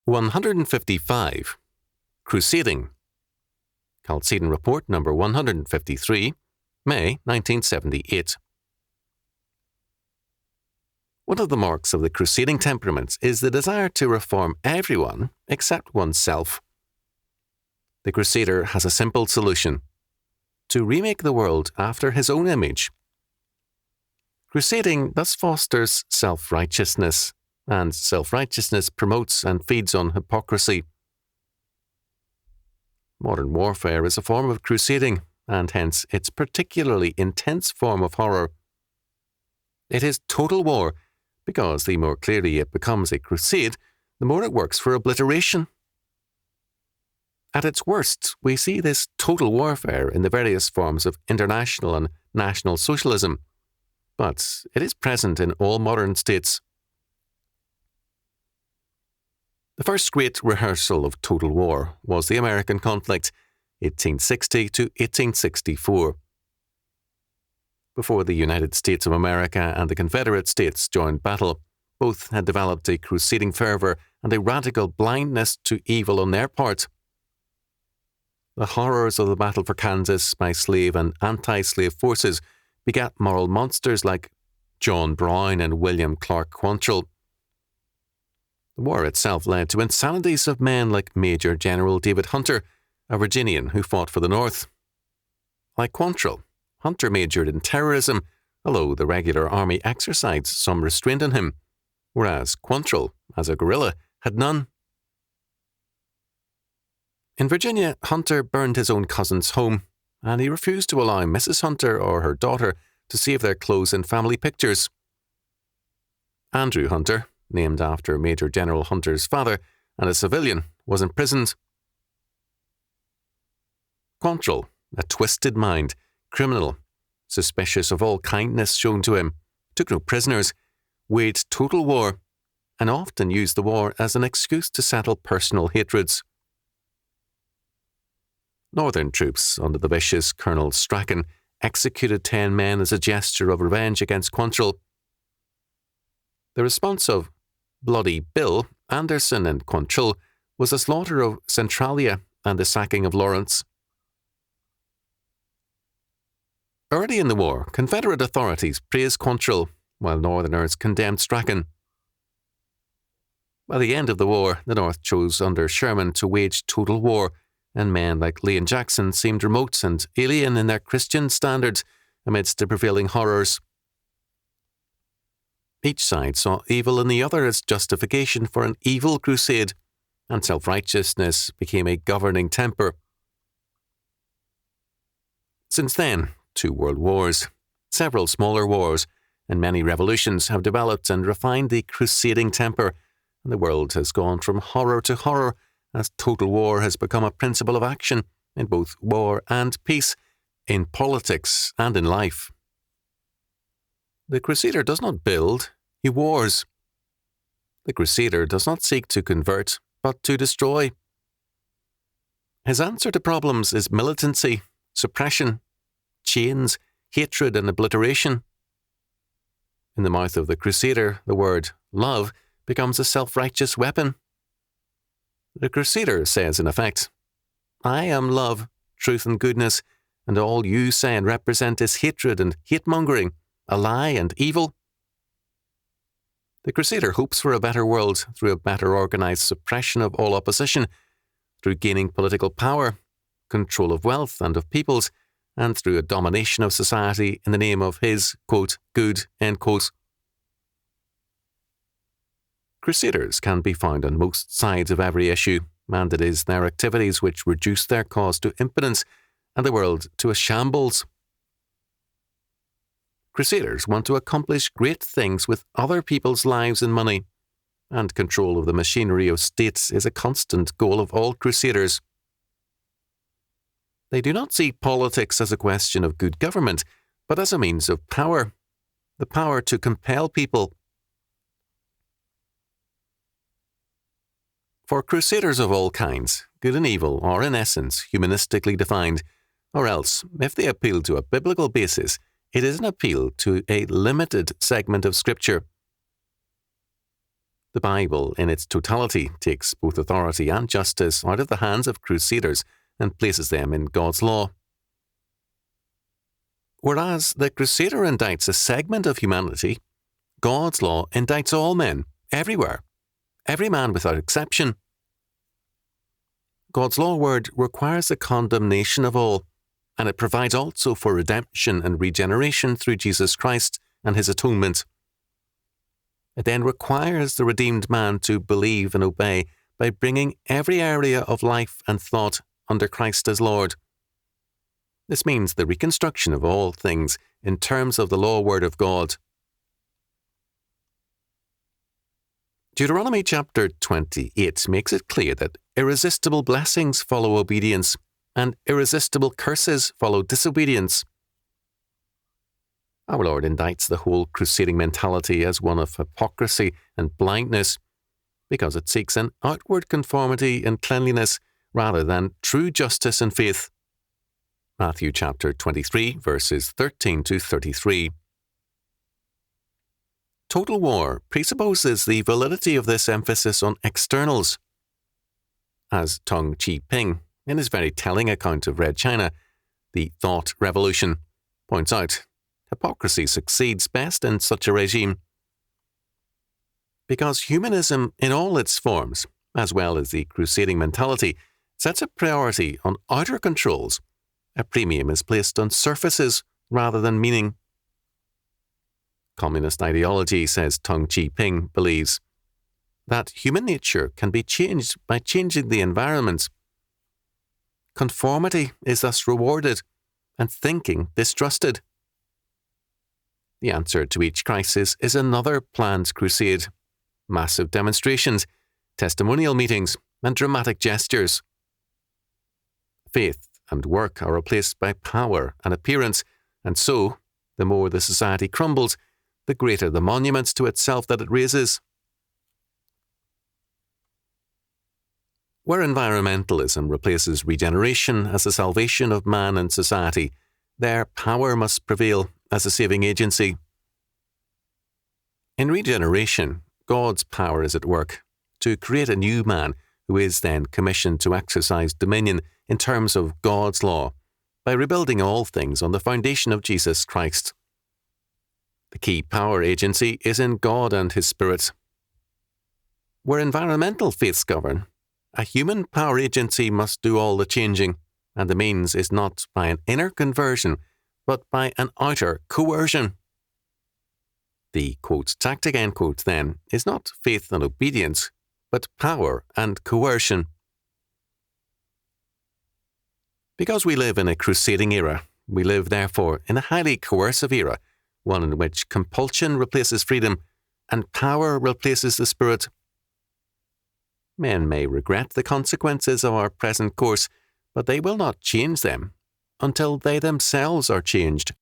155. Crusading. Chalcedon Report number 153, May 1978. One of the marks of the crusading temperaments is the desire to reform everyone except oneself. The crusader has a simple solution: to remake the world after his own image. Crusading thus fosters self-righteousness, and self-righteousness promotes and feeds on hypocrisy. Modern warfare is a form of crusading, and hence its particularly intense form of horror. It is total war, because the more clearly it becomes a crusade, the more it works for obliteration. At its worst, we see this total warfare in the various forms of international and national socialism, but it is present in all modern states. The first great rehearsal of total war was the American conflict, 1860 to 1864. Before the United States of America and the Confederate States joined battle, both had developed a crusading fervor and a radical blindness to evil on their part. The horrors of the battle for Kansas by slave and anti-slave forces begat moral monsters like John Brown and William Clark Quantrill. The war itself led to insanities of men like Major General David Hunter, a Virginian who fought for the North. Like Quantrill, Hunter majored in terrorism, although the regular army exercised some restraint on him, whereas Quantrill, as a guerrilla, had none. In Virginia, Hunter burned his own cousin's home, and he refused to allow Mrs. Hunter or her daughter to save their clothes and family pictures. Andrew Hunter, named after Major General Hunter's father, and a civilian, was imprisoned. Quantrill, a twisted mind, criminal, suspicious of all kindness shown to him, took no prisoners, waged total war, and often used the war as an excuse to settle personal hatreds. Northern troops, under the vicious Colonel Strachan, executed 10 men as a gesture of revenge against Quantrill. The response of Bloody Bill, Anderson, and Quantrill was the slaughter of Centralia and the sacking of Lawrence. Early in the war, Confederate authorities praised Quantrill, while Northerners condemned Strachan. By the end of the war, the North chose under Sherman to wage total war, and men like Lee and Jackson seemed remote and alien in their Christian standards amidst the prevailing horrors. Each side saw evil in the other as justification for an evil crusade, and self-righteousness became a governing temper. Since then, 2 world wars, several smaller wars, and many revolutions have developed and refined the crusading temper, and the world has gone from horror to horror as total war has become a principle of action in both war and peace, in politics and in life. The crusader does not build, he wars. The crusader does not seek to convert, but to destroy. His answer to problems is militancy, suppression, chains, hatred, and obliteration. In the mouth of the crusader, the word love becomes a self-righteous weapon. The crusader says, in effect, I am love, truth, and goodness, and all you say and represent is hatred and hate-mongering, a lie and evil. The crusader hopes for a better world through a better organized suppression of all opposition, through gaining political power, control of wealth and of peoples, and through a domination of society in the name of his, quote, good, end quote. Crusaders can be found on most sides of every issue, and it is their activities which reduce their cause to impotence and the world to a shambles. Crusaders want to accomplish great things with other people's lives and money, and control of the machinery of states is a constant goal of all crusaders. They do not see politics as a question of good government, but as a means of power, the power to compel people. For crusaders of all kinds, good and evil are in essence humanistically defined, or else, if they appeal to a biblical basis, it is an appeal to a limited segment of Scripture. The Bible, in its totality, takes both authority and justice out of the hands of crusaders and places them in God's law. Whereas the crusader indicts a segment of humanity, God's law indicts all men, everywhere, every man without exception. God's law word requires the condemnation of all, and it provides also for redemption and regeneration through Jesus Christ and his atonement. It then requires the redeemed man to believe and obey by bringing every area of life and thought under Christ as Lord. This means the reconstruction of all things in terms of the law word of God. Deuteronomy chapter 28 makes it clear that irresistible blessings follow obedience, and irresistible curses follow disobedience. Our Lord indicts the whole crusading mentality as one of hypocrisy and blindness, because it seeks an outward conformity and cleanliness rather than true justice and faith. Matthew chapter 23, verses 13 to 33. Total war presupposes the validity of this emphasis on externals. As Tong Chi Ping, in his very telling account of Red China, the Thought Revolution, points out, hypocrisy succeeds best in such a regime. Because humanism in all its forms, as well as the crusading mentality, sets a priority on outer controls, a premium is placed on surfaces rather than meaning. Communist ideology, says Tong Chi Ping, believes that human nature can be changed by changing the environment. Conformity is thus rewarded, and thinking distrusted. The answer to each crisis is another planned crusade. Massive demonstrations, testimonial meetings, and dramatic gestures. Faith and work are replaced by power and appearance, and so, the more the society crumbles, the greater the monuments to itself that it raises. Where environmentalism replaces regeneration as the salvation of man and society, there power must prevail as a saving agency. In regeneration, God's power is at work to create a new man who is then commissioned to exercise dominion in terms of God's law by rebuilding all things on the foundation of Jesus Christ. The key power agency is in God and His Spirit. Where environmental faiths govern, a human power agency must do all the changing, and the means is not by an inner conversion, but by an outer coercion. The, quote, tactic, end quote, then, is not faith and obedience, but power and coercion. Because we live in a crusading era, we live, therefore, in a highly coercive era, one in which compulsion replaces freedom and power replaces the spirit. Men may regret the consequences of our present course, but they will not change them until they themselves are changed.